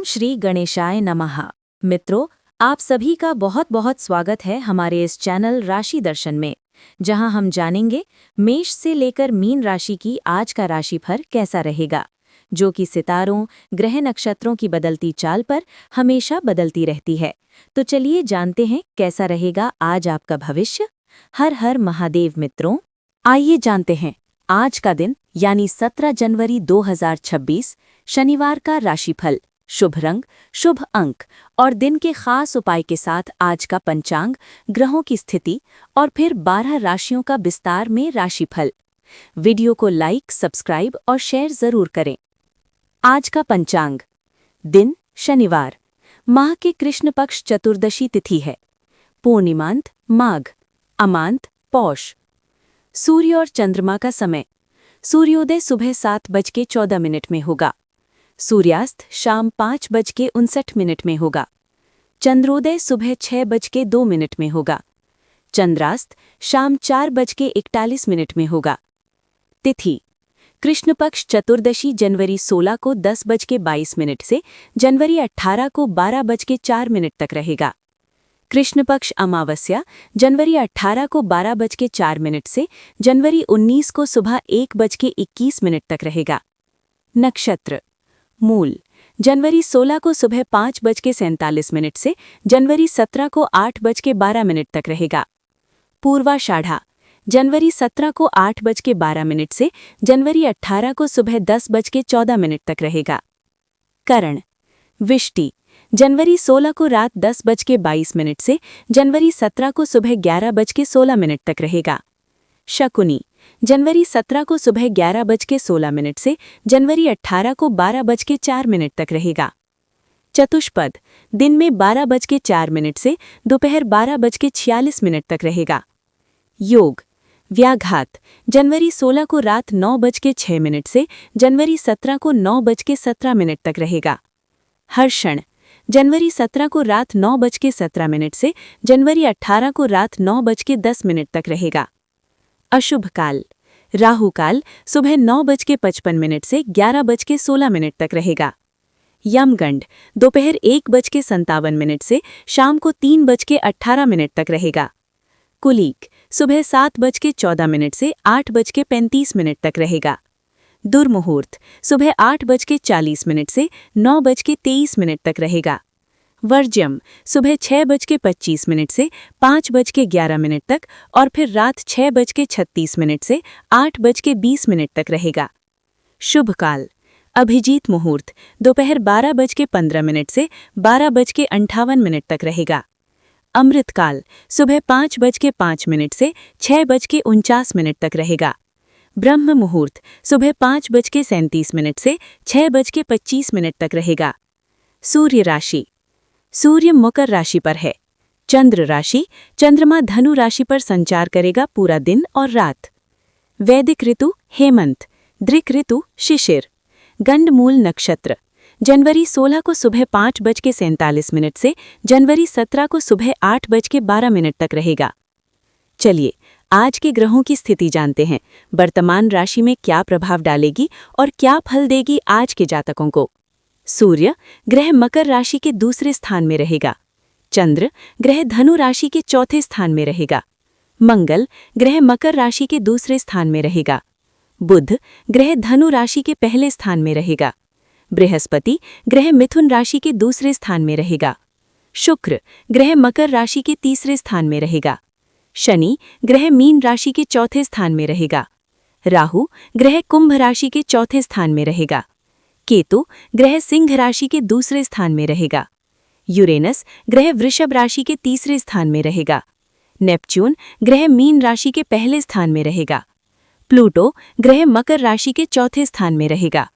श्री गणेशाय नमः। मित्रों, आप सभी का बहुत बहुत स्वागत है हमारे इस चैनल राशि दर्शन में, जहां हम जानेंगे मेष से लेकर मीन राशि की आज का राशिफल कैसा रहेगा, जो कि सितारों, ग्रह नक्षत्रों की बदलती चाल पर हमेशा बदलती रहती है। तो चलिए जानते हैं कैसा रहेगा आज आपका भविष्य। हर हर महादेव। मित्रों, आइए जानते हैं आज का दिन यानी 17 जनवरी 2026 शनिवार का राशिफल, शुभ रंग, शुभ अंक और दिन के खास उपाय के साथ आज का पंचांग, ग्रहों की स्थिति और फिर 12 राशियों का विस्तार में राशिफल। वीडियो को लाइक, सब्सक्राइब और शेयर जरूर करें। आज का पंचांग। दिन शनिवार, माह के कृष्ण पक्ष चतुर्दशी तिथि है। पूर्णिमांत माघ, अमांत पौष। सूर्य और चंद्रमा का समय। सूर्योदय सुबह 7:14 में होगा। सूर्यास्त शाम 5:59 में होगा। चंद्रोदय सुबह 6:02 में होगा। चंद्रास्त शाम 4:41 में होगा। तिथि कृष्ण पक्ष चतुर्दशी जनवरी 16 को 10:22 से जनवरी 18 को 12:04 तक रहेगा। कृष्ण पक्ष अमावस्या जनवरी 18 को 12:04 से जनवरी 19 को सुबह 1:21 तक रहेगा। नक्षत्र मूल जनवरी 16 को सुबह 5:47 से जनवरी 17 को 8:12 तक रहेगा। पूर्वाषाढ़ा जनवरी 17 को 8:12 से जनवरी 18 को सुबह 10:14 तक रहेगा। करण विष्टि जनवरी 16 को रात 10:22 से जनवरी 17 को सुबह 11:16 तक रहेगा। शकुनी जनवरी 17 को सुबह 11:16 से जनवरी 18 को 12:04 तक रहेगा। चतुष्पद दिन में 12:04 से दोपहर 12:46 तक रहेगा। योग व्याघात जनवरी 16 को रात 9:06 से जनवरी 17 को 9:17 तक रहेगा। हर्षण जनवरी 17 को रात 9:17 से जनवरी 18 को रात 9:10 तक रहेगा। अशुभ काल राहु काल सुबह 9:55 से 11:16 तक रहेगा। यमगंड दोपहर 1:57 से शाम को 3:18 तक रहेगा। कुलीक सुबह 7:14 से 8:35 तक रहेगा। दुर्मुहूर्त सुबह 8:40 से 9:23 तक रहेगा। वर्ज्यम सुबह 6:25 से 5:11 तक और फिर रात 6:36 से 8:20 तक रहेगा। शुभ काल अभिजीत मुहूर्त दोपहर 12:15 से 12:58 तक रहेगा। अमृतकाल सुबह 5:05 से 6:49 तक रहेगा। ब्रह्म मुहूर्त सुबह 5:37 से 6:25 तक रहेगा। सूर्य राशि सूर्य मकर राशि पर है। चंद्र राशि चंद्रमा धनु राशि पर संचार करेगा पूरा दिन और रात। वैदिक ऋतु हेमंत, दृक ऋतु शिशिर। गंडमूल नक्षत्र जनवरी 16 को सुबह 5:47 से जनवरी 17 को सुबह 8:12 तक रहेगा। चलिए आज के ग्रहों की स्थिति जानते हैं। वर्तमान राशि में क्या प्रभाव डालेगी और क्या फल देगी आज के जातकों को। सूर्य ग्रह मकर राशि के दूसरे स्थान में रहेगा। चंद्र ग्रह धनु राशि के चौथे स्थान में रहेगा। मंगल ग्रह मकर राशि के दूसरे स्थान में रहेगा। बुध ग्रह धनु राशि के पहले स्थान में रहेगा। बृहस्पति ग्रह मिथुन राशि के दूसरे स्थान में रहेगा। शुक्र ग्रह मकर राशि के तीसरे स्थान में रहेगा। शनि ग्रह मीन राशि के चौथे स्थान में रहेगा। राहु ग्रह कुंभ राशि के चौथे स्थान में रहेगा। केतु ग्रह सिंह राशि के दूसरे स्थान में रहेगा। यूरेनस ग्रह वृषभ राशि के तीसरे स्थान में रहेगा। नेपच्यून ग्रह मीन राशि के पहले स्थान में रहेगा। प्लूटो ग्रह मकर राशि के चौथे स्थान में रहेगा।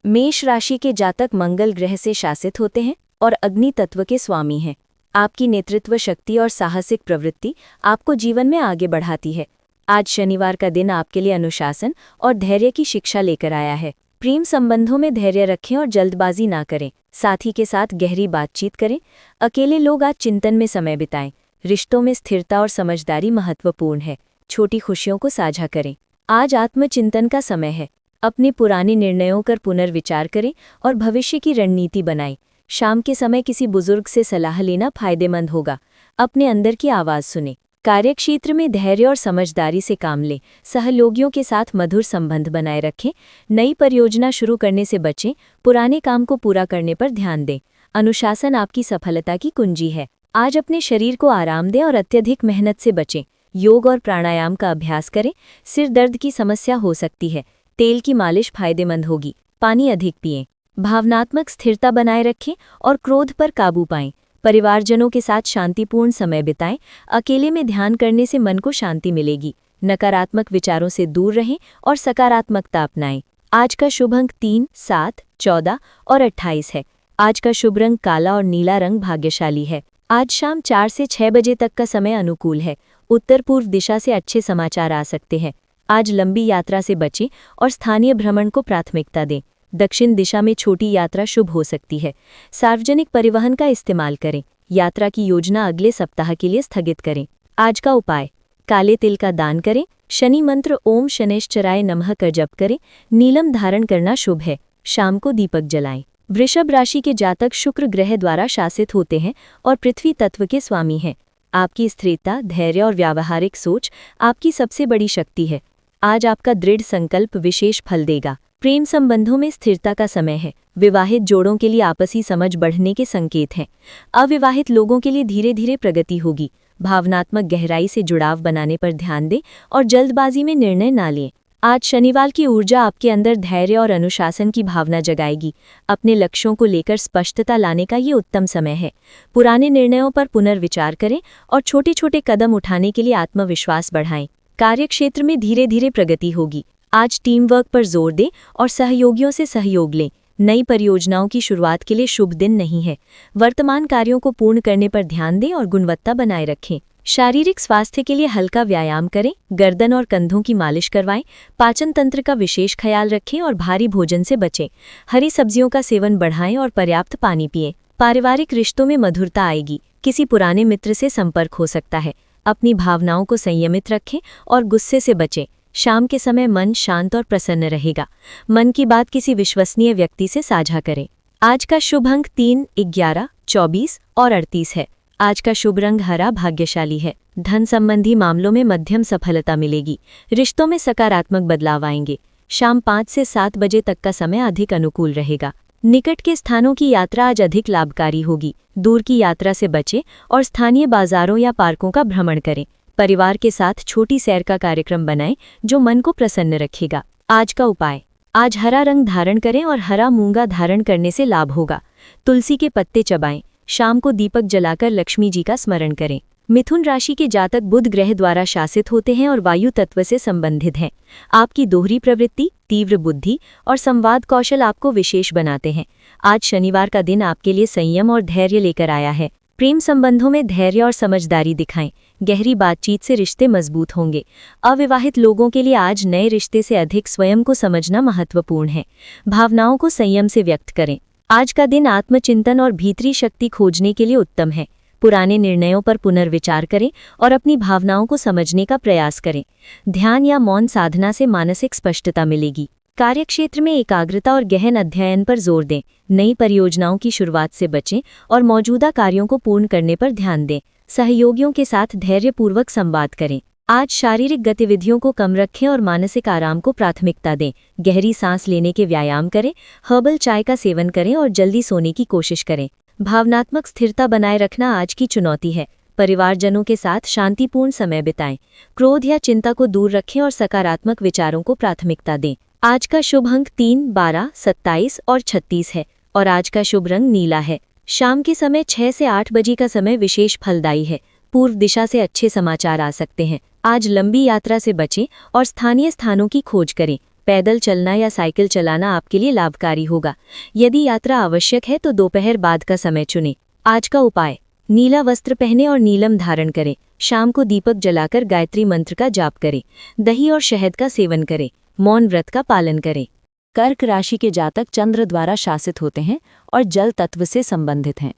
मेष राशि के जातक मंगल ग्रह से शासित होते हैं और अग्नि तत्व के स्वामी हैं। आपकी नेतृत्व शक्ति और साहसिक प्रवृत्ति आपको जीवन में आगे बढ़ाती है। आज शनिवार का दिन आपके लिए अनुशासन और धैर्य की शिक्षा लेकर आया है। प्रेम संबंधों में धैर्य रखें और जल्दबाजी ना करें। साथी के साथ गहरी बातचीत करें। अकेले लोग आज चिंतन में समय बिताएं। रिश्तों में स्थिरता और समझदारी महत्वपूर्ण है। छोटी खुशियों को साझा करें। आज आत्मचिंतन का समय है। अपने पुराने निर्णयों पर पुनर्विचार करें और भविष्य की रणनीति बनाएं। शाम के समय किसी बुजुर्ग से सलाह लेना फायदेमंद होगा। अपने अंदर की आवाज़ सुने। कार्यक्षेत्र में धैर्य और समझदारी से काम लें। सहयोगियों के साथ मधुर संबंध बनाए रखें। नई परियोजना शुरू करने से बचें। पुराने काम को पूरा करने पर ध्यान दें। अनुशासन आपकी सफलता की कुंजी है। आज अपने शरीर को आराम दें और अत्यधिक मेहनत से बचें। योग और प्राणायाम का अभ्यास करें। सिर दर्द की समस्या हो सकती है, तेल की मालिश फायदेमंद होगी। पानी अधिक पिएं। भावनात्मक स्थिरता बनाए रखें और क्रोध पर काबू पाएं। परिवारजनों के साथ शांतिपूर्ण समय बिताएं। अकेले में ध्यान करने से मन को शांति मिलेगी। नकारात्मक विचारों से दूर रहें और सकारात्मकता अपनाएं। आज का शुभ अंक 3, 7, 14 और 28 है। आज का शुभ रंग काला और नीला रंग भाग्यशाली है। आज शाम 4 से 6 बजे तक का समय अनुकूल है। उत्तर पूर्व दिशा से अच्छे समाचार आ सकते हैं। आज लंबी यात्रा से बचें और स्थानीय भ्रमण को प्राथमिकता दें। दक्षिण दिशा में छोटी यात्रा शुभ हो सकती है। सार्वजनिक परिवहन का इस्तेमाल करें। यात्रा की योजना अगले सप्ताह के लिए स्थगित करें। आज का उपाय, काले तिल का दान करें। शनि मंत्र ओम शनैश्चराय नमः का जप करें। नीलम धारण करना शुभ है। शाम को दीपक जलाएं। वृषभ राशि के जातक शुक्र ग्रह द्वारा शासित होते हैं और पृथ्वी तत्व के स्वामी हैं। आपकी स्थिरता, धैर्य और व्यावहारिक सोच आपकी सबसे बड़ी शक्ति है। आज आपका दृढ़ संकल्प विशेष फल देगा। प्रेम संबंधों में स्थिरता का समय है। विवाहित जोड़ों के लिए आपसी समझ बढ़ने के संकेत हैं। अविवाहित लोगों के लिए धीरे धीरे प्रगति होगी। भावनात्मक गहराई से जुड़ाव बनाने पर ध्यान दें और जल्दबाजी में निर्णय ना लें। आज शनिवार की ऊर्जा आपके अंदर धैर्य और अनुशासन की भावना जगाएगी। अपने लक्ष्यों को लेकर स्पष्टता लाने का ये उत्तम समय है। पुराने निर्णयों पर पुनर्विचार करें और छोटे छोटे कदम उठाने के लिए आत्मविश्वास बढ़ाएं। कार्यक्षेत्र में धीरे धीरे प्रगति होगी। आज टीम वर्क पर जोर दें और सहयोगियों से सहयोग लें। नई परियोजनाओं की शुरुआत के लिए शुभ दिन नहीं है। वर्तमान कार्यों को पूर्ण करने पर ध्यान दें और गुणवत्ता बनाए रखें। शारीरिक स्वास्थ्य के लिए हल्का व्यायाम करें। गर्दन और कंधों की मालिश करवाएं। पाचन तंत्र का विशेष ख्याल रखें और भारी भोजन से बचें। हरी सब्जियों का सेवन बढ़ाएं और पर्याप्त पानी पिएं। पारिवारिक रिश्तों में मधुरता आएगी। किसी पुराने मित्र से संपर्क हो सकता है। अपनी भावनाओं को संयमित रखें और गुस्से से बचें। शाम के समय मन शांत और प्रसन्न रहेगा। मन की बात किसी विश्वसनीय व्यक्ति से साझा करें। आज का शुभ अंक 3, 11, 24 और 38 है। आज का शुभ रंग हरा भाग्यशाली है। धन संबंधी मामलों में मध्यम सफलता मिलेगी। रिश्तों में सकारात्मक बदलाव आएंगे। शाम 5 से 7 बजे तक का समय अधिक अनुकूल रहेगा। निकट के स्थानों की यात्रा आज अधिक लाभकारी होगी। दूर की यात्रा से बचें और स्थानीय बाजारों या पार्कों का भ्रमण करें। परिवार के साथ छोटी सैर का कार्यक्रम बनाएं जो मन को प्रसन्न रखेगा। आज का उपाय, आज हरा रंग धारण करें और हरा मूंगा धारण करने से लाभ होगा। तुलसी के पत्ते चबाएं। शाम को दीपक जलाकर लक्ष्मी जी का स्मरण करें। मिथुन राशि के जातक बुध ग्रह द्वारा शासित होते हैं और वायु तत्व से संबंधित हैं। आपकी दोहरी प्रवृत्ति, तीव्र बुद्धि और संवाद कौशल आपको विशेष बनाते हैं। आज शनिवार का दिन आपके लिए संयम और धैर्य लेकर आया है। प्रेम संबंधों में धैर्य और समझदारी दिखाएं। गहरी बातचीत से रिश्ते मजबूत होंगे। अविवाहित लोगों के लिए आज नए रिश्ते से अधिक स्वयं को समझना महत्वपूर्ण है। भावनाओं को संयम से व्यक्त करें। आज का दिन आत्मचिंतन और भीतरी शक्ति खोजने के लिए उत्तम है। पुराने निर्णयों पर पुनर्विचार करें और अपनी भावनाओं को समझने का प्रयास करें। ध्यान या मौन साधना से मानसिक स्पष्टता मिलेगी। कार्यक्षेत्र में एकाग्रता और गहन अध्ययन पर जोर दें। नई परियोजनाओं की शुरुआत से बचें और मौजूदा कार्यों को पूर्ण करने पर ध्यान दें। सहयोगियों के साथ धैर्यपूर्वक संवाद करें। आज शारीरिक गतिविधियों को कम रखें और मानसिक आराम को प्राथमिकता दें। गहरी सांस लेने के व्यायाम करें। हर्बल चाय का सेवन करें और जल्दी सोने की कोशिश करें। भावनात्मक स्थिरता बनाए रखना आज की चुनौती है। परिवारजनों के साथ शांतिपूर्ण समय बिताएं। क्रोध या चिंता को दूर रखें और सकारात्मक विचारों को प्राथमिकता दें। आज का शुभ अंक 3, 12, 27 और 36 है और आज का शुभ रंग नीला है। शाम के समय 6 से 8 बजे का समय विशेष फलदायी है। पूर्व दिशा से अच्छे समाचार आ सकते हैं। आज लंबी यात्रा से बचें और स्थानीय स्थानों की खोज करें। पैदल चलना या साइकिल चलाना आपके लिए लाभकारी होगा। यदि यात्रा आवश्यक है तो दोपहर बाद का समय चुनें। आज का उपाय, नीला वस्त्र पहने और नीलम धारण करें। शाम को दीपक जलाकर गायत्री मंत्र का जाप करें। दही और शहद का सेवन करें। मौन व्रत का पालन करें। कर्क राशि के जातक चंद्र द्वारा शासित होते हैं और जल तत्व से संबंधित हैं।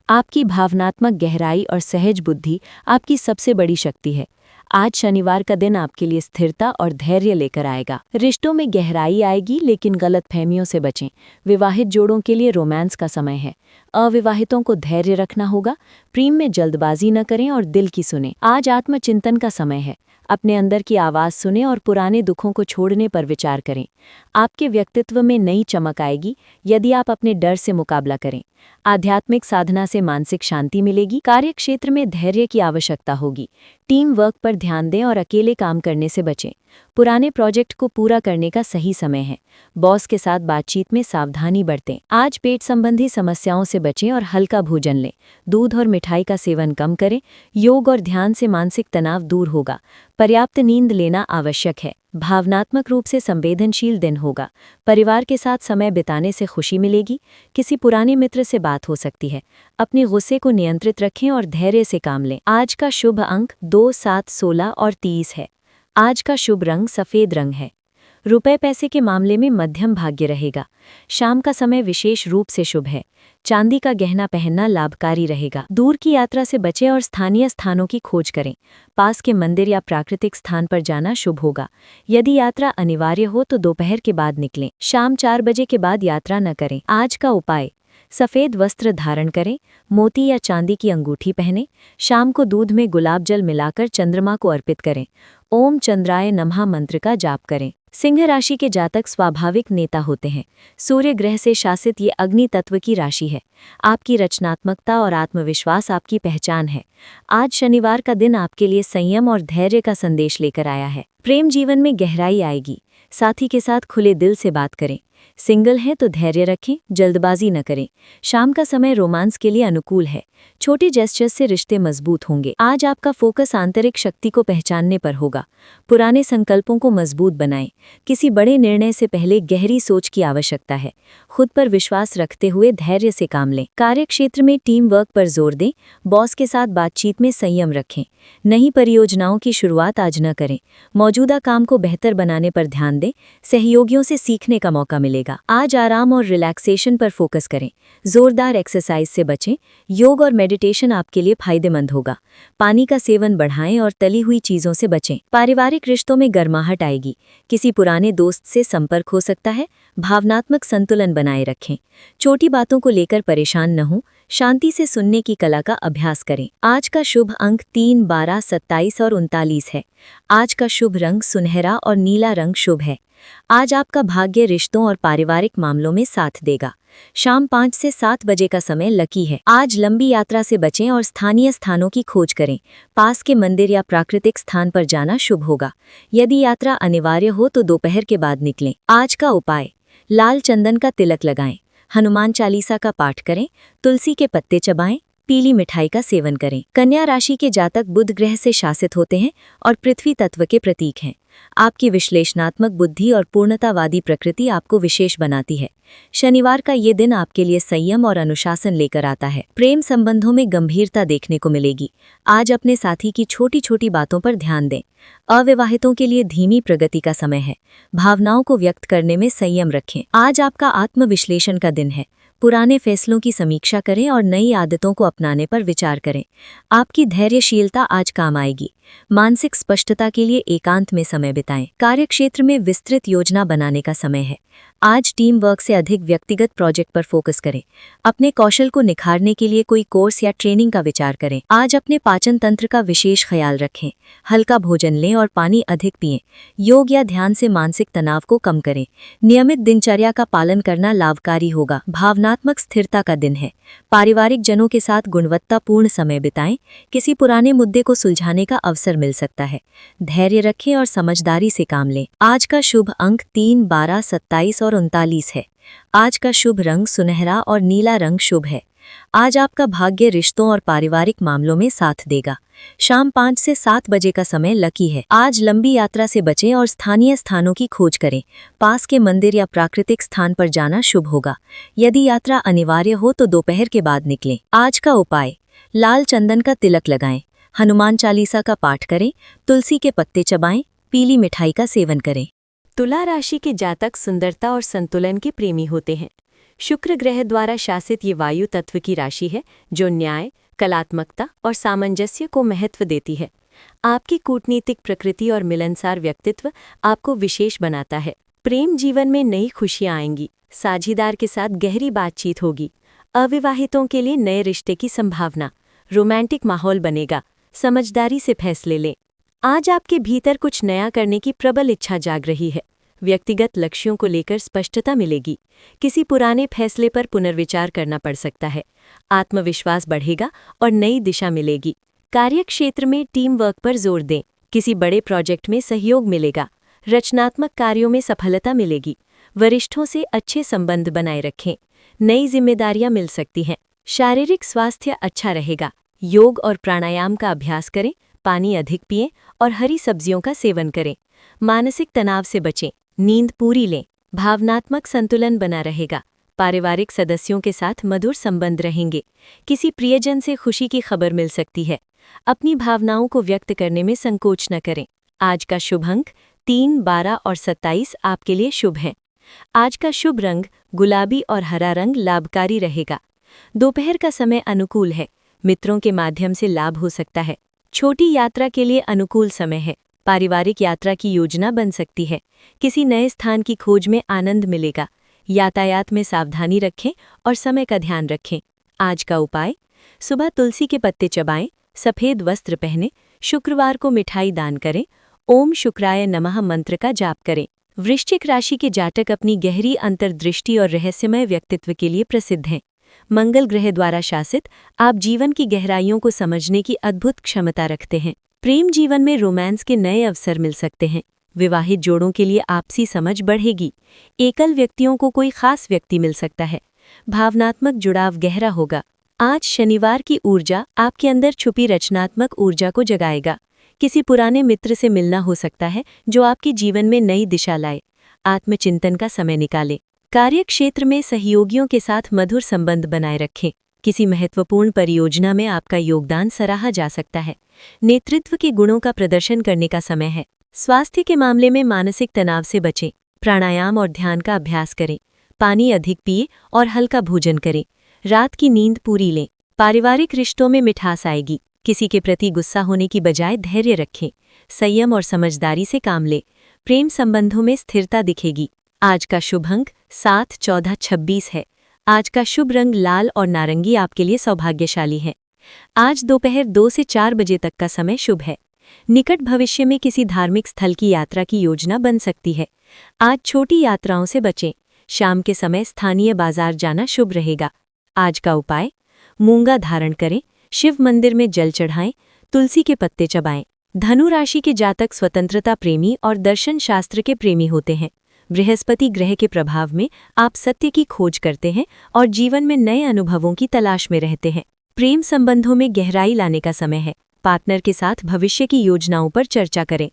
आपकी भावनात्मक गहराई और सहज बुद्धि आपकी सबसे बड़ी शक्ति है। आज शनिवार का दिन आपके लिए स्थिरता और धैर्य लेकर आएगा। रिश्तों में गहराई आएगी, लेकिन गलतफहमियों से बचें। विवाहित जोड़ों के लिए रोमांस का समय है। अविवाहितों को धैर्य रखना होगा। प्रेम में जल्दबाजी न करें और दिल की सुनें। आज आत्मचिंतन का समय है। अपने अंदर की आवाज़ सुनें और पुराने दुखों को छोड़ने पर विचार करें। आपके व्यक्तित्व में नई चमक आएगी यदि आप अपने डर से मुकाबला करें। आध्यात्मिक साधना से मानसिक शांति मिलेगी। कार्यक्षेत्र में धैर्य की आवश्यकता होगी। टीम वर्क पर ध्यान दें और अकेले काम करने से बचें। पुराने प्रोजेक्ट को पूरा करने का सही समय है। बॉस के साथ बातचीत में सावधानी बरतें। आज पेट संबंधी समस्याओं से बचें और हल्का भोजन लें। दूध और मिठाई का सेवन कम करें। योग और ध्यान से मानसिक तनाव दूर होगा। पर्याप्त नींद लेना आवश्यक है। भावनात्मक रूप से संवेदनशील दिन होगा। परिवार के साथ समय बिताने से खुशी मिलेगी। किसी पुराने मित्र से बात हो सकती है। अपने गुस्से को नियंत्रित रखें और धैर्य से काम लें। आज का शुभ अंक 2, 7, 16 और 30 है। आज का शुभ रंग सफ़ेद रंग है। रुपए पैसे के मामले में मध्यम भाग्य रहेगा। शाम का समय विशेष रूप से शुभ है। चांदी का गहना पहनना लाभकारी रहेगा। दूर की यात्रा से बचें और स्थानीय स्थानों की खोज करें। पास के मंदिर या प्राकृतिक स्थान पर जाना शुभ होगा। यदि यात्रा अनिवार्य हो तो दोपहर के बाद निकलें। शाम 4 बजे के बाद यात्रा न करें। आज का उपाय: सफ़ेद वस्त्र धारण करें। मोती या चांदी की अंगूठी पहनें। शाम को दूध में गुलाब जल मिलाकर चंद्रमा को अर्पित करें। ओम चंद्राय नमः मंत्र का जाप करें। सिंह राशि के जातक स्वाभाविक नेता होते हैं। सूर्य ग्रह से शासित ये अग्नि तत्व की राशि है। आपकी रचनात्मकता और आत्मविश्वास आपकी पहचान है। आज शनिवार का दिन आपके लिए संयम और धैर्य का संदेश लेकर आया है। प्रेम जीवन में गहराई आएगी। साथी के साथ खुले दिल से बात करें। सिंगल हैं तो धैर्य रखें, जल्दबाजी न करें। शाम का समय रोमांस के लिए अनुकूल है। छोटे जेस्चर्स से रिश्ते मजबूत होंगे। आज आपका फोकस आंतरिक शक्ति को पहचानने पर होगा। पुराने संकल्पों को मजबूत बनाएं। किसी बड़े निर्णय से पहले गहरी सोच की आवश्यकता है। खुद पर विश्वास रखते हुए धैर्य से काम लें। कार्यक्षेत्र में टीम वर्क पर जोर दें। बॉस के साथ बातचीत में संयम रखें। नई परियोजनाओं की शुरुआत आज न करें। मौजूदा काम को बेहतर बनाने पर ध्यान दें। सहयोगियों से सीखने का मौका मिलेगा। आज आराम और रिलैक्सेशन पर फोकस करें। जोरदार एक्सरसाइज से बचें। योग और मेडिटेशन आपके लिए फायदेमंद होगा। पानी का सेवन बढ़ाएं और तली हुई चीजों से बचें। पारिवारिक रिश्तों में गर्माहट आएगी। किसी पुराने दोस्त से संपर्क हो सकता है। भावनात्मक संतुलन बनाए रखें। छोटी बातों को लेकर परेशान न हों। शांति से सुनने की कला का अभ्यास करें। आज का शुभ अंक 3, 12, 27 और 39 है। आज का शुभ रंग सुनहरा और नीला रंग शुभ है। आज आपका भाग्य रिश्तों और पारिवारिक मामलों में साथ देगा। शाम 5 से 7 बजे का समय लकी है। आज लंबी यात्रा से बचें और स्थानीय स्थानों की खोज करें। पास के मंदिर या प्राकृतिक स्थान पर जाना शुभ होगा। यदि यात्रा अनिवार्य हो तो दोपहर के बाद निकलें। आज का उपाय: लाल चंदन का तिलक लगाएं। हनुमान चालीसा का पाठ करें। तुलसी के पत्ते चबाएं। पीली मिठाई का सेवन करें। कन्या राशि के जातक बुध ग्रह से शासित होते हैं और पृथ्वी तत्व के प्रतीक हैं। आपकी विश्लेषणात्मक बुद्धि और पूर्णतावादी प्रकृति आपको विशेष बनाती है। शनिवार का ये दिन आपके लिए संयम और अनुशासन लेकर आता है। प्रेम संबंधों में गंभीरता देखने को मिलेगी। आज अपने साथी की छोटी छोटी बातों पर ध्यान दें। अविवाहितों के लिए धीमी प्रगति का समय है। भावनाओं को व्यक्त करने में संयम रखें। आज आपका आत्मविश्लेषण का दिन है। पुराने फैसलों की समीक्षा करें और नई आदतों को अपनाने पर विचार करें। आपकी धैर्यशीलता आज काम आएगी। मानसिक स्पष्टता के लिए एकांत में समय बिताएं। कार्यक्षेत्र में विस्तृत योजना बनाने का समय है। आज टीम वर्क से अधिक व्यक्तिगत प्रोजेक्ट पर फोकस करें। अपने कौशल को निखारने के लिए कोई कोर्स या ट्रेनिंग का विचार करें। आज अपने पाचन तंत्र का विशेष ख्याल रखें। हल्का भोजन लें और पानी अधिक पिएं। योग या ध्यान से मानसिक तनाव को कम करें। नियमित दिनचर्या का पालन करना लाभकारी होगा। भावनात्मक स्थिरता का दिन है। पारिवारिक जनों के साथ गुणवत्तापूर्ण समय बिताएं। किसी पुराने मुद्दे को सुलझाने का अवसर मिल सकता है। धैर्य रखें और समझदारी से काम लें। आज का शुभ अंक 3, 12, 27 और 39 है। आज का शुभ रंग सुनहरा और नीला रंग शुभ है। आज आपका भाग्य रिश्तों और पारिवारिक मामलों में साथ देगा। शाम 5 से 7 बजे का समय लकी है। आज लंबी यात्रा से बचें और स्थानीय स्थानों की खोज करें। पास के मंदिर या प्राकृतिक स्थान पर जाना शुभ होगा। यदि यात्रा अनिवार्य हो तो दोपहर के बाद निकलें। आज का उपाय: लाल चंदन का तिलक लगाएं। हनुमान चालीसा का पाठ करें। तुलसी के पत्ते चबाएं। पीली मिठाई का सेवन करें। तुला राशि के जातक सुंदरता और संतुलन के प्रेमी होते हैं। शुक्र ग्रह द्वारा शासित ये वायु तत्व की राशि है जो न्याय, कलात्मकता और सामंजस्य को महत्व देती है। आपकी कूटनीतिक प्रकृति और मिलनसार व्यक्तित्व आपको विशेष बनाता है। प्रेम जीवन में नई खुशियां आएंगी, साझीदार के साथ गहरी बातचीत होगी। अविवाहितों के लिए नए रिश्ते की संभावना, रोमांटिक माहौल बनेगा, समझदारी से फैसले लें। आज आपके भीतर कुछ नया करने की प्रबल इच्छा जाग रही है। व्यक्तिगत लक्ष्यों को लेकर स्पष्टता मिलेगी। किसी पुराने फैसले पर पुनर्विचार करना पड़ सकता है। आत्मविश्वास बढ़ेगा और नई दिशा मिलेगी। कार्यक्षेत्र में टीम वर्क पर जोर दें। किसी बड़े प्रोजेक्ट में सहयोग मिलेगा। रचनात्मक कार्यों में सफलता मिलेगी। वरिष्ठों से अच्छे संबंध बनाए रखें। नई जिम्मेदारियां मिल सकती हैं। शारीरिक स्वास्थ्य अच्छा रहेगा। योग और प्राणायाम का अभ्यास करें, पानी अधिक पिएं और हरी सब्जियों का सेवन करें। मानसिक तनाव से बचें, नींद पूरी लें। भावनात्मक संतुलन बना रहेगा। पारिवारिक सदस्यों के साथ मधुर संबंध रहेंगे। किसी प्रियजन से खुशी की खबर मिल सकती है। अपनी भावनाओं को व्यक्त करने में संकोच न करें। आज का शुभ अंक 3, 12 और 27 आपके लिए शुभ है। आज का शुभ रंग गुलाबी और हरा रंग लाभकारी रहेगा। दोपहर का समय अनुकूल है। मित्रों के माध्यम से लाभ हो सकता है। छोटी यात्रा के लिए अनुकूल समय है। पारिवारिक यात्रा की योजना बन सकती है। किसी नए स्थान की खोज में आनंद मिलेगा। यातायात में सावधानी रखें और समय का ध्यान रखें। आज का उपाय, सुबह तुलसी के पत्ते चबाएं, सफ़ेद वस्त्र पहनें, शुक्रवार को मिठाई दान करें, ओम शुक्राय नमः मंत्र का जाप करें। वृश्चिक राशि के जातक अपनी गहरी अंतर्दृष्टि और रहस्यमय व्यक्तित्व के लिए प्रसिद्ध हैं। मंगल ग्रह द्वारा शासित आप जीवन की गहराइयों को समझने की अद्भुत क्षमता रखते हैं। प्रेम जीवन में रोमांस के नए अवसर मिल सकते हैं। विवाहित जोड़ों के लिए आपसी समझ बढ़ेगी। एकल व्यक्तियों को कोई खास व्यक्ति मिल सकता है। भावनात्मक जुड़ाव गहरा होगा। आज शनिवार की ऊर्जा आपके अंदर छुपी रचनात्मक ऊर्जा को जगाएगा। किसी पुराने मित्र से मिलना हो सकता है जो आपके जीवन में नई दिशा लाए। आत्मचिंतन का समय निकालें। कार्यक्षेत्र में सहयोगियों के साथ मधुर संबंध बनाए रखें। किसी महत्वपूर्ण परियोजना में आपका योगदान सराहा जा सकता है। नेतृत्व के गुणों का प्रदर्शन करने का समय है। स्वास्थ्य के मामले में मानसिक तनाव से बचें। प्राणायाम और ध्यान का अभ्यास करें। पानी अधिक पिए और हल्का भोजन करें। रात की नींद पूरी लें। पारिवारिक रिश्तों में मिठास आएगी। किसी के प्रति गुस्सा होने की बजाय धैर्य रखें। संयम और समझदारी से काम लें। प्रेम संबंधों में स्थिरता दिखेगी। आज का शुभ अंक 7, 14, 26 है। आज का शुभ रंग लाल और नारंगी आपके लिए सौभाग्यशाली है। आज दोपहर 2 से 4 बजे तक का समय शुभ है। निकट भविष्य में किसी धार्मिक स्थल की यात्रा की योजना बन सकती है। आज छोटी यात्राओं से बचें। शाम के समय स्थानीय बाजार जाना शुभ रहेगा। आज का उपाय, मूंगा धारण करें, शिव मंदिर में जल चढ़ाएं, तुलसी के पत्ते चबाएं। धनु राशि के जातक स्वतंत्रता प्रेमी और दर्शन शास्त्र के प्रेमी होते हैं। बृहस्पति ग्रह के प्रभाव में आप सत्य की खोज करते हैं और जीवन में नए अनुभवों की तलाश में रहते हैं। प्रेम संबंधों में गहराई लाने का समय है। पार्टनर के साथ भविष्य की योजनाओं पर चर्चा करें।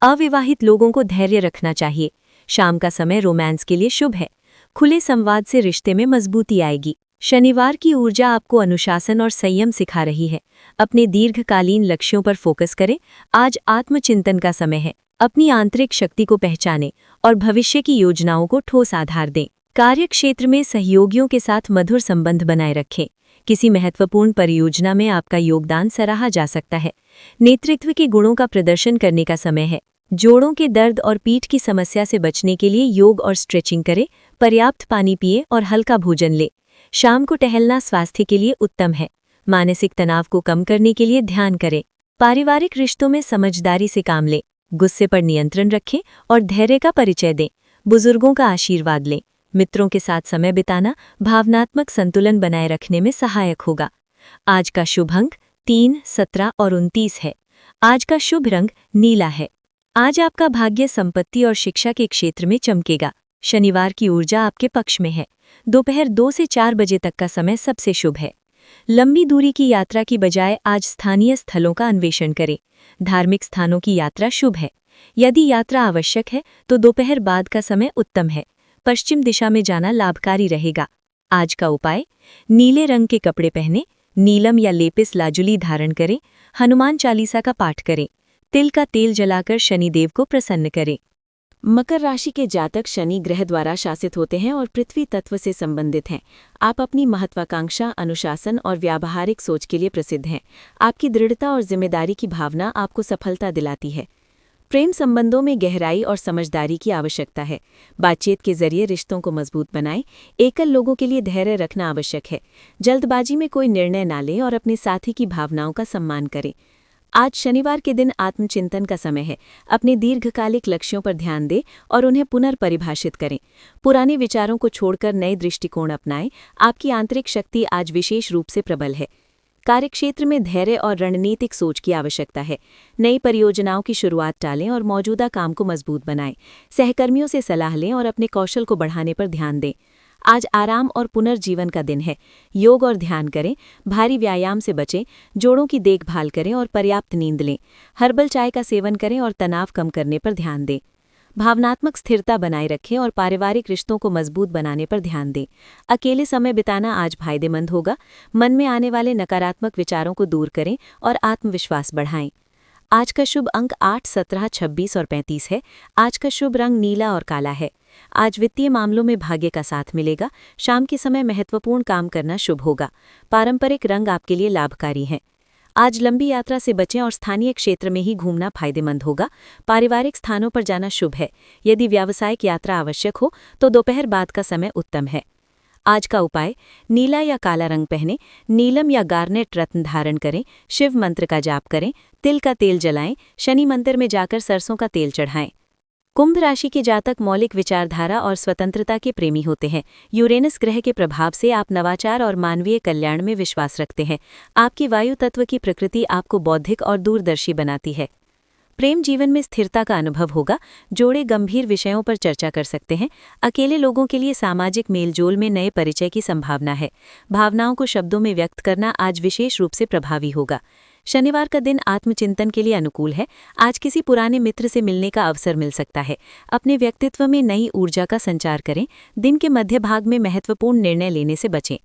अविवाहित लोगों को धैर्य रखना चाहिए। शाम का समय रोमांस के लिए शुभ है। खुले संवाद से रिश्ते में मजबूती आएगी। शनिवार की ऊर्जा आपको अनुशासन और संयम सिखा रही है। अपने दीर्घकालीन लक्ष्यों पर फोकस करें। आज आत्मचिंतन का समय है। अपनी आंतरिक शक्ति को पहचानें और भविष्य की योजनाओं को ठोस आधार दें। कार्यक्षेत्र में सहयोगियों के साथ मधुर संबंध बनाए रखें। किसी महत्वपूर्ण परियोजना में आपका योगदान सराहा जा सकता है। नेतृत्व के गुणों का प्रदर्शन करने का समय है। जोड़ों के दर्द और पीठ की समस्या से बचने के लिए योग और स्ट्रेचिंग करें। पर्याप्त पानी पिए और हल्का भोजन लें। शाम को टहलना स्वास्थ्य के लिए उत्तम है। मानसिक तनाव को कम करने के लिए ध्यान करें। पारिवारिक रिश्तों में समझदारी से काम लें। गुस्से पर नियंत्रण रखें और धैर्य का परिचय दें। बुजुर्गों का आशीर्वाद लें। मित्रों के साथ समय बिताना भावनात्मक संतुलन बनाए रखने में सहायक होगा। आज का शुभ अंक 3, 17 और 29 है। आज का शुभ रंग नीला है। आज आपका भाग्य संपत्ति और शिक्षा के क्षेत्र में चमकेगा। शनिवार की ऊर्जा आपके पक्ष में है। दोपहर 2 से 4 बजे तक का समय सबसे शुभ है। लंबी दूरी की यात्रा की बजाय आज स्थानीय स्थलों का अन्वेषण करें। धार्मिक स्थानों की यात्रा शुभ है। यदि यात्रा आवश्यक है तो दोपहर बाद का समय उत्तम है। पश्चिम दिशा में जाना लाभकारी रहेगा। आज का उपाय, नीले रंग के कपड़े पहनें, नीलम या लेपिस लाजुली धारण करें, हनुमान चालीसा का पाठ करें, तिल का तेल जलाकर शनिदेव को प्रसन्न करें। मकर राशि के जातक शनि ग्रह द्वारा शासित होते हैं और पृथ्वी तत्व से संबंधित हैं। आप अपनी महत्वाकांक्षा, अनुशासन और व्यावहारिक सोच के लिए प्रसिद्ध हैं। आपकी दृढ़ता और जिम्मेदारी की भावना आपको सफलता दिलाती है। प्रेम संबंधों में गहराई और समझदारी की आवश्यकता है। बातचीत के जरिए रिश्तों को मजबूत बनाएं। एकल लोगों के लिए धैर्य रखना आवश्यक है। जल्दबाजी में कोई निर्णय ना लें और अपने साथी की भावनाओं का सम्मान करें। आज शनिवार के दिन आत्मचिंतन का समय है। अपने दीर्घकालिक लक्ष्यों पर ध्यान दें और उन्हें पुनर्परिभाषित करें। पुराने विचारों को छोड़कर नए दृष्टिकोण अपनाएं। आपकी आंतरिक शक्ति आज विशेष रूप से प्रबल है। कार्यक्षेत्र में धैर्य और रणनीतिक सोच की आवश्यकता है। नई परियोजनाओं की शुरुआत टालें और मौजूदा काम को मजबूत बनाएं। सहकर्मियों से सलाह लें और अपने कौशल को बढ़ाने पर ध्यान दें। आज आराम और पुनर्जीवन का दिन है। योग और ध्यान करें, भारी व्यायाम से बचें, जोड़ों की देखभाल करें और पर्याप्त नींद लें। हर्बल चाय का सेवन करें और तनाव कम करने पर ध्यान दें। भावनात्मक स्थिरता बनाए रखें और पारिवारिक रिश्तों को मजबूत बनाने पर ध्यान दें। अकेले समय बिताना आज फायदेमंद होगा। मन में आने वाले नकारात्मक विचारों को दूर करें और आत्मविश्वास बढ़ाएं। आज का शुभ अंक 8, 17, 26 और 35 है। आज का शुभ रंग नीला और काला है। आज वित्तीय मामलों में भाग्य का साथ मिलेगा। शाम के समय महत्वपूर्ण काम करना शुभ होगा। पारंपरिक रंग आपके लिए लाभकारी हैं। आज लंबी यात्रा से बचें और स्थानीय क्षेत्र में ही घूमना फायदेमंद होगा। पारिवारिक स्थानों पर जाना शुभ है। यदि व्यावसायिक यात्रा आवश्यक हो तो दोपहर बाद का समय उत्तम है। आज का उपाय, नीला या काला रंग पहनें, नीलम या गार्नेट रत्न धारण करें, शिव मंत्र का जाप करें, तिल का तेल जलाएं, शनि मंदिर में जाकर सरसों का तेल चढ़ाएं। कुंभ राशि के जातक मौलिक विचारधारा और स्वतंत्रता के प्रेमी होते हैं। यूरेनस ग्रह के प्रभाव से आप नवाचार और मानवीय कल्याण में विश्वास रखते हैं। आपकी वायु तत्व की प्रकृति आपको बौद्धिक और दूरदर्शी बनाती है। प्रेम जीवन में स्थिरता का अनुभव होगा। जोड़े गंभीर विषयों पर चर्चा कर सकते हैं। अकेले लोगों के लिए सामाजिक मेलजोल में नए परिचय की संभावना है। भावनाओं को शब्दों में व्यक्त करना आज विशेष रूप से प्रभावी होगा। शनिवार का दिन आत्मचिंतन के लिए अनुकूल है। आज किसी पुराने मित्र से मिलने का अवसर मिल सकता है। अपने व्यक्तित्व में नई ऊर्जा का संचार करें। दिन के मध्य भाग में महत्वपूर्ण निर्णय लेने से बचें।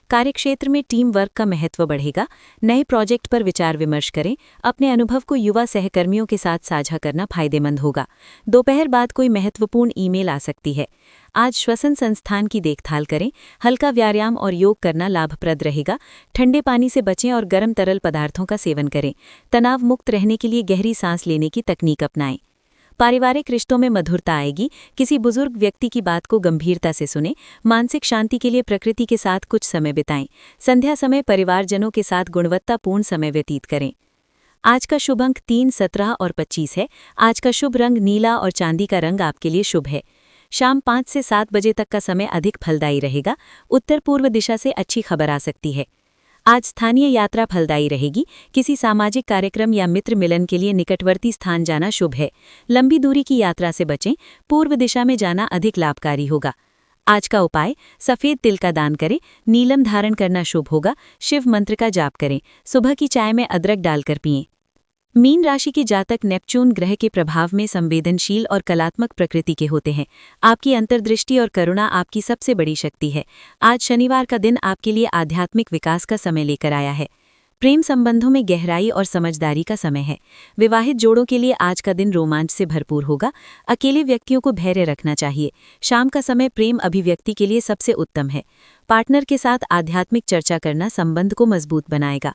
कार्यक्षेत्र में टीम वर्क का महत्व बढ़ेगा। नए प्रोजेक्ट पर विचार विमर्श करें। अपने अनुभव को युवा सहकर्मियों के साथ साझा करना फायदेमंद होगा। दोपहर बाद कोई महत्वपूर्ण ईमेल आ सकती है। आज श्वसन संस्थान की देखभाल करें। हल्का व्यायाम और योग करना लाभप्रद रहेगा। ठंडे पानी से बचें और गर्म तरल पदार्थों का सेवन करें। तनाव मुक्त रहने के लिए गहरी सांस लेने की तकनीक अपनाएं। पारिवारिक रिश्तों में मधुरता आएगी। किसी बुजुर्ग व्यक्ति की बात को गंभीरता से सुनें। मानसिक शांति के लिए प्रकृति के साथ कुछ समय बिताएं। संध्या समय परिवारजनों के साथ गुणवत्तापूर्ण समय व्यतीत करें। आज का शुभ अंक 3, 17 और 25 है। आज का शुभ रंग नीला और चांदी का रंग आपके लिए शुभ है। शाम 5 से 7 बजे तक का समय अधिक फलदायी रहेगा। उत्तर पूर्व दिशा से अच्छी खबर आ सकती है। आज स्थानीय यात्रा फलदायी रहेगी। किसी सामाजिक कार्यक्रम या मित्र मिलन के लिए निकटवर्ती स्थान जाना शुभ है। लंबी दूरी की यात्रा से बचें। पूर्व दिशा में जाना अधिक लाभकारी होगा। आज का उपाय, सफ़ेद तिल का दान करें। नीलम धारण करना शुभ होगा। शिव मंत्र का जाप करें। सुबह की चाय में अदरक डालकर पिएं। मीन राशि के जातक नेपच्यून ग्रह के प्रभाव में संवेदनशील और कलात्मक प्रकृति के होते हैं। आपकी अंतर्दृष्टि और करुणा आपकी सबसे बड़ी शक्ति है। आज शनिवार का दिन आपके लिए आध्यात्मिक विकास का समय लेकर आया है। प्रेम संबंधों में गहराई और समझदारी का समय है। विवाहित जोड़ों के लिए आज का दिन रोमांच से भरपूर होगा। अकेले व्यक्तियों को धैर्य रखना चाहिए। शाम का समय प्रेम अभिव्यक्ति के लिए सबसे उत्तम है। पार्टनर के साथ आध्यात्मिक चर्चा करना संबंध को मजबूत बनाएगा।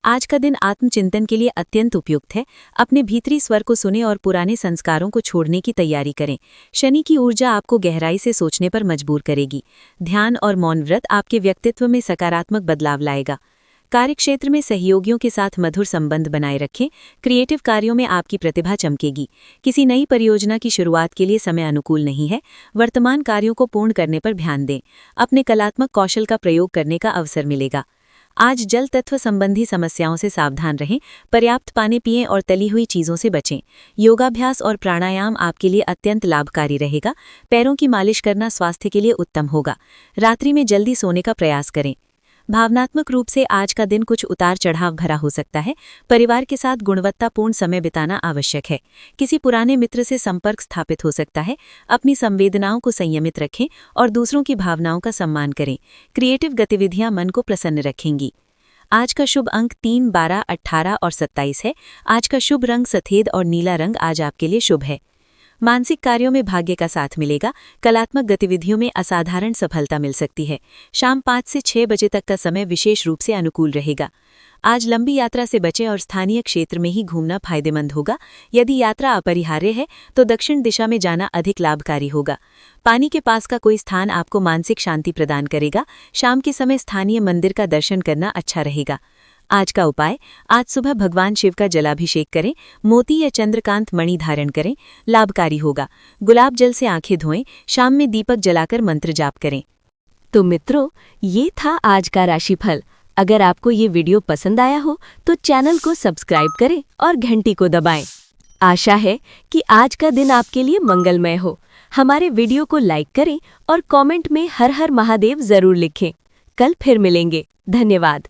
आज का दिन आत्मचिंतन के लिए अत्यंत उपयुक्त है। अपने भीतरी स्वर को सुने और पुराने संस्कारों को छोड़ने की तैयारी करें। शनि की ऊर्जा आपको गहराई से सोचने पर मजबूर करेगी। ध्यान और मौन व्रत आपके व्यक्तित्व में सकारात्मक बदलाव लाएगा। कार्यक्षेत्र में सहयोगियों के साथ मधुर संबंध बनाए रखें। क्रिएटिव कार्यों में आपकी प्रतिभा चमकेगी। किसी नई परियोजना की शुरुआत के लिए समय अनुकूल नहीं है। वर्तमान कार्यों को पूर्ण करने पर ध्यान दें। अपने कलात्मक कौशल का प्रयोग करने का अवसर मिलेगा। आज जल तत्व संबंधी समस्याओं से सावधान रहें। पर्याप्त पानी पिएं और तली हुई चीज़ों से बचें। योगाभ्यास और प्राणायाम आपके लिए अत्यंत लाभकारी रहेगा। पैरों की मालिश करना स्वास्थ्य के लिए उत्तम होगा। रात्रि में जल्दी सोने का प्रयास करें। भावनात्मक रूप से आज का दिन कुछ उतार चढ़ाव भरा हो सकता है। परिवार के साथ गुणवत्तापूर्ण समय बिताना आवश्यक है। किसी पुराने मित्र से संपर्क स्थापित हो सकता है। अपनी संवेदनाओं को संयमित रखें और दूसरों की भावनाओं का सम्मान करें। क्रिएटिव गतिविधियां मन को प्रसन्न रखेंगी। आज का शुभ अंक 3, 12, 18 और 27 है। आज का शुभ रंग सफ़ेद और नीला रंग आज आपके लिए शुभ है। मानसिक कार्यों में भाग्य का साथ मिलेगा। कलात्मक गतिविधियों में असाधारण सफलता मिल सकती है। शाम 5 से 6 बजे तक का समय विशेष रूप से अनुकूल रहेगा। आज लंबी यात्रा से बचें और स्थानीय क्षेत्र में ही घूमना फायदेमंद होगा। यदि यात्रा अपरिहार्य है तो दक्षिण दिशा में जाना अधिक लाभकारी होगा। पानी के पास का कोई स्थान आपको मानसिक शांति प्रदान करेगा। शाम के समय स्थानीय मंदिर का दर्शन करना अच्छा रहेगा। आज का उपाय, आज सुबह भगवान शिव का जलाभिषेक करें। मोती या चंद्रकांत मणि धारण करें, लाभकारी होगा। गुलाब जल से आंखें धोएं। शाम में दीपक जलाकर मंत्र जाप करें। तो मित्रों, ये था आज का राशिफल। अगर आपको ये वीडियो पसंद आया हो तो चैनल को सब्सक्राइब करें और घंटी को दबाएं। आशा है कि आज का दिन आपके लिए मंगलमय हो। हमारे वीडियो को लाइक करें और कमेंट में हर हर महादेव जरूर लिखें। कल फिर मिलेंगे। धन्यवाद।